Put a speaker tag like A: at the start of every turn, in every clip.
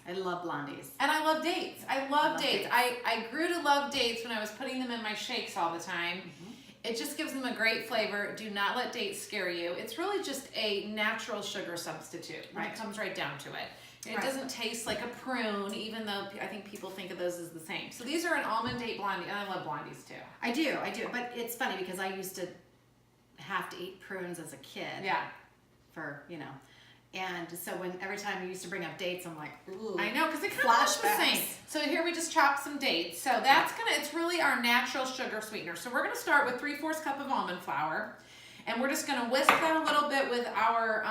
A: I love Blondies.
B: And I love dates. I love dates. I grew to love dates when I was putting them in my shakes all the time. It just gives them a great flavor. Do not let dates scare you. It's really just a natural sugar substitute. Right. It comes right down to it. It doesn't taste like a prune, even though I think people think of those as the same. So these are an almond date blondie, and I love Blondies too.
A: I do. But it's funny because I used to have to eat prunes as a kid.
B: Yeah.
A: For, you know. And so every time you used to bring up dates, I'm like, ooh.
B: I know, because it kind of looks the same. So here we just chopped some dates. So that's it's really our natural sugar sweetener. So we're gonna start with 3/4 cup of almond flour. And we're just gonna whisk that a little bit with our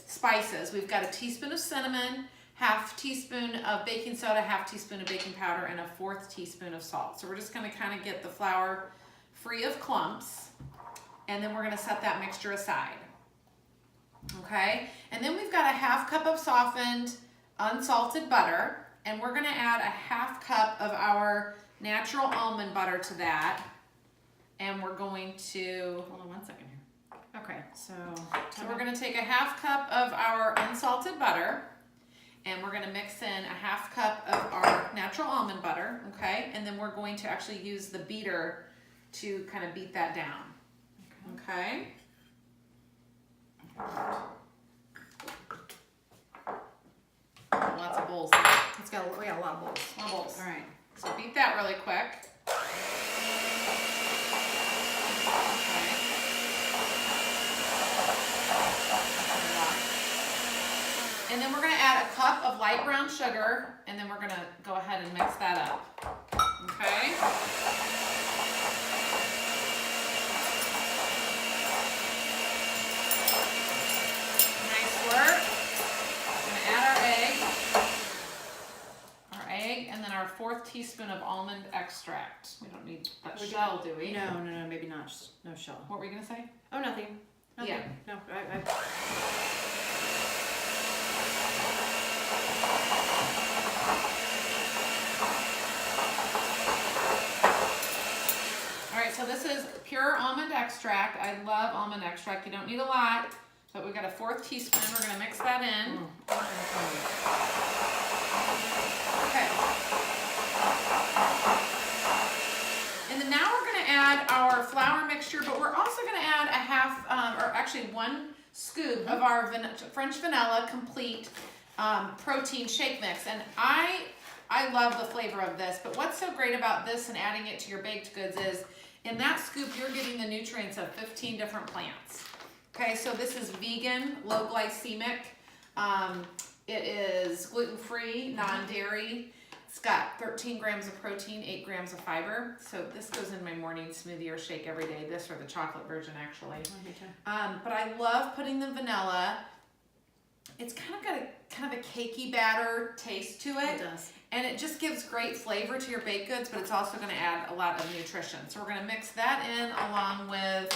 B: spices. We've got a teaspoon of cinnamon, 1/2 teaspoon of baking soda, 1/2 teaspoon of baking powder, and 1/4 teaspoon of salt. So we're just gonna kind of get the flour free of clumps. And then we're gonna set that mixture aside. Okay, and then we've got a 1/2 cup of softened, unsalted butter, and we're gonna add a 1/2 cup of our natural almond butter to that. And we're going to,
A: hold on 1 second here. Okay, so
B: we're gonna take a 1/2 cup of our unsalted butter, and we're gonna mix in a 1/2 cup of our natural almond butter, okay? And then we're going to actually use the beater to kind of beat that down, okay? Lots of bowls.
A: we got a lot of bowls.
B: A lot of bowls.
A: All right.
B: So beat that really quick. And then we're going to add a cup of light brown sugar, and then we're going to go ahead and mix that up. Okay? Nice work. We're going to add our egg, and then our 4th teaspoon of almond extract. We don't need that shell, do we?
A: No, maybe not. No shell.
B: What were you going to say?
A: Oh, nothing.
B: Yeah.
A: No,
B: All right, so this is pure almond extract. I love almond extract. You don't need a lot, but we've got a 4th teaspoon. We're going to mix that in. Okay. And then now we're going to add our flour mixture, but we're also going to add a 1 scoop of our French vanilla complete protein shake mix. And I love the flavor of this, but what's so great about this and adding it to your baked goods is in that scoop, you're getting the nutrients of 15 different plants. Okay, so this is vegan, low glycemic. It is gluten-free, non-dairy. It's got 13 grams of protein, 8 grams of fiber. So this goes in my morning smoothie or shake every day. This or the chocolate version, actually. But I love putting the vanilla. It's kind of got a cakey batter taste to it.
A: It does.
B: And it just gives great flavor to your baked goods, but it's also going to add a lot of nutrition. So we're going to mix that in along with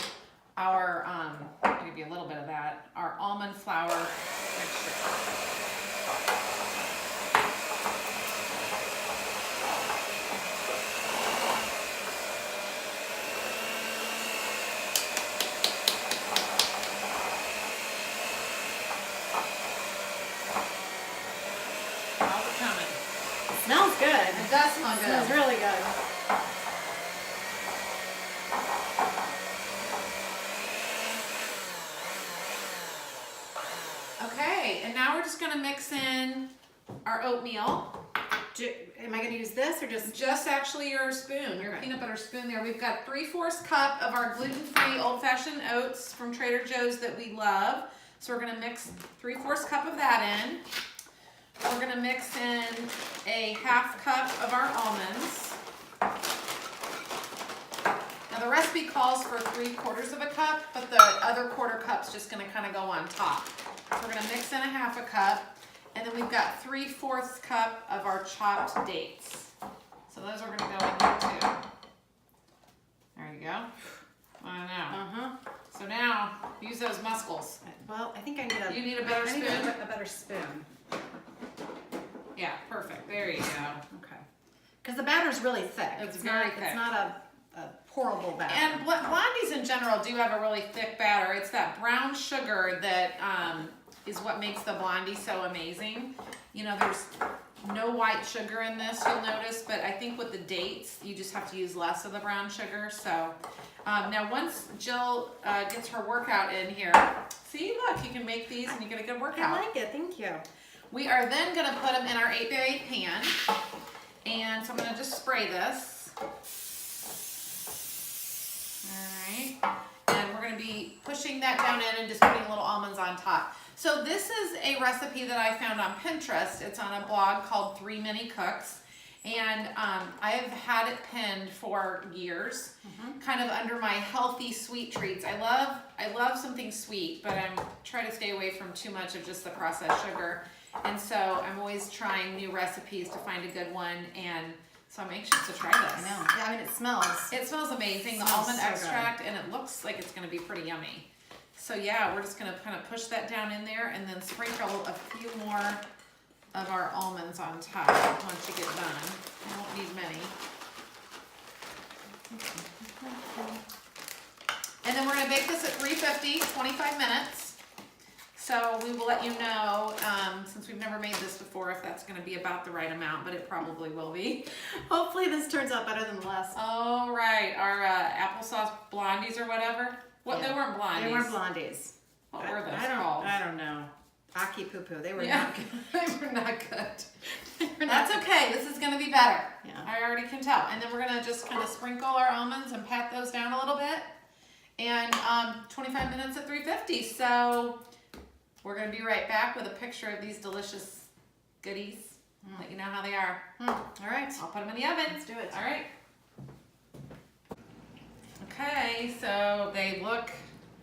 B: our, I'll give you a little bit of that, our almond flour mixture. How's it coming?
A: Smells good.
B: It does smell good.
A: It smells really good.
B: Okay, and now we're just going to mix in our oatmeal.
A: Am I going to use this or just?
B: Just actually your spoon, your peanut butter spoon there. We've got 3/4 cup of our gluten-free old-fashioned oats from Trader Joe's that we love. So we're going to mix 3/4 cup of that in. We're going to mix in a 1/2 cup of our almonds. Now the recipe calls for 3/4 of a cup, but the other 1/4 cup's just going to kind of go on top. So we're going to mix in a 1/2 cup. And then we've got 3/4 cup of our chopped dates. So those are going to go in here too. There you go. I know. So now, use those muscles.
A: Well, I think I need a.
B: You need a better spoon?
A: I need a better spoon.
B: Yeah, perfect. There you go.
A: Okay. Because the batter's really thick.
B: It's very thick.
A: It's not a pourable batter.
B: And Blondies in general do have a really thick batter. It's that brown sugar that is what makes the Blondie so amazing. You know, no white sugar in this, you'll notice, but I think with the dates, you just have to use less of the brown sugar. So now once Jill gets her workout in here, see, look, you can make these and you get a good workout.
A: I like it, thank you.
B: We are then gonna put them in our 8x8 pan. And so I'm gonna just spray this. All right. And we're gonna be pushing that down in and just putting little almonds on top. So this is a recipe that I found on Pinterest. It's on a blog called 3 Mini Cooks. And I have had it pinned for years, kind of under my healthy sweet treats. I love something sweet, but I'm trying to stay away from too much of just the processed sugar. And so I'm always trying new recipes to find a good one. And so I'm anxious to try this.
A: I know. Yeah, I mean, it smells.
B: It smells amazing, the
A: Smells
B: almond
A: so
B: extract, and it looks like it's gonna be pretty yummy. So yeah, we're just gonna kind of push that down in there and then sprinkle a few more of our almonds on top once you get done. You won't need many. And then we're gonna bake this at 350, 25 minutes. So we will let you know, since we've never made this before, if that's gonna be about the right amount, but it probably will be.
A: Hopefully this turns out better than the last.
B: All right, our applesauce blondies or whatever. What,
A: Yeah.
B: they weren't blondies.
A: They weren't blondies.
B: What were those
A: I don't,
B: called?
A: I don't know. Aki poo poo. They were
B: Yeah.
A: not good.
B: They were not good.
A: They were not
B: That's
A: good.
B: okay, this is gonna be better.
A: Yeah.
B: I already can tell. And then we're gonna just kind of sprinkle our almonds and pat those down a little bit. And 25 minutes at 350. So we're gonna be right back with a picture of these delicious goodies. Let you know how they are.
A: All right.
B: I'll put them in the oven.
A: Let's do it.
B: All right. Okay, so they look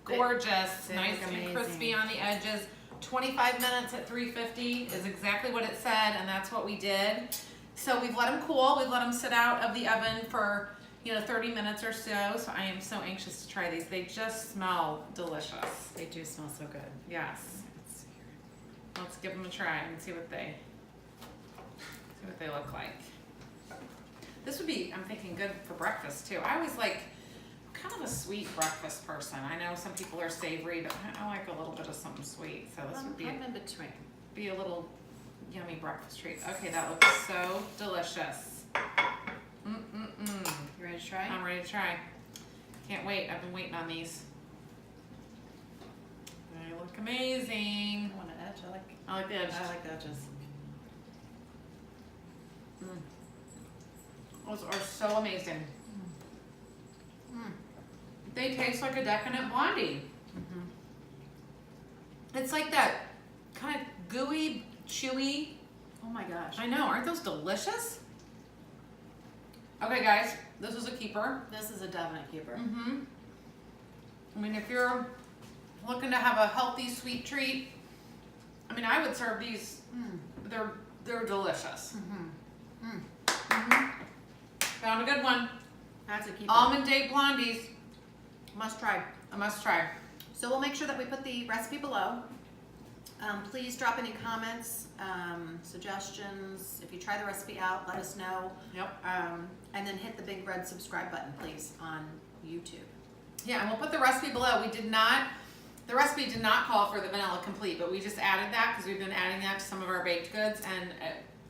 B: gorgeous,
A: They
B: nice
A: look
B: and
A: amazing.
B: crispy on the edges. 25 minutes at 350 is exactly what it said, and that's what we did. So we've let them cool. We've let them sit out of the oven for 30 minutes or so. So I am so anxious to try these. They just smell delicious.
A: They do smell so good.
B: Yes. Let's give them a try and see what they look like. This would be, I'm thinking, good for breakfast too. I always like kind of a sweet breakfast person. I know some people are savory, but I like a little bit of something sweet. So this would
A: I'm in between.
B: be a little yummy breakfast treat. Okay, that looks so delicious.
A: You ready to try?
B: I'm ready to try. Can't wait. I've been waiting on these. They look amazing.
A: I want an edge.
B: I like the edge.
A: I like the edges.
B: Those are so amazing. They taste like a decadent blondie. It's like that kind of gooey, chewy.
A: Oh my gosh.
B: I know, aren't those delicious? Okay guys, this is a keeper.
A: This is a definite keeper.
B: I mean, if you're looking to have a healthy sweet treat, I mean, I would serve these. They're delicious. Found a good one.
A: That's a keeper.
B: Almond date blondies.
A: Must try.
B: A must try.
A: So we'll make sure that we put the recipe below. Please drop any comments, suggestions. If you try the recipe out, let us know.
B: Yep.
A: And then hit the big red subscribe button, please, on YouTube.
B: Yeah, and we'll put the recipe below. The recipe did not call for the vanilla complete, but we just added that because we've been adding that to some of our baked goods, and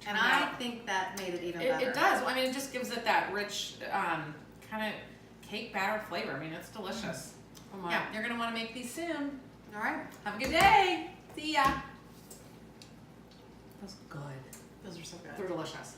A: And I think that made it even better.
B: it does. I mean, it just gives it that rich kind of cake batter flavor. I mean, it's delicious. Yeah, you're gonna want to make these soon.
A: All right.
B: Have a good day. See ya. That's good.
A: Those are so good.
B: They're delicious.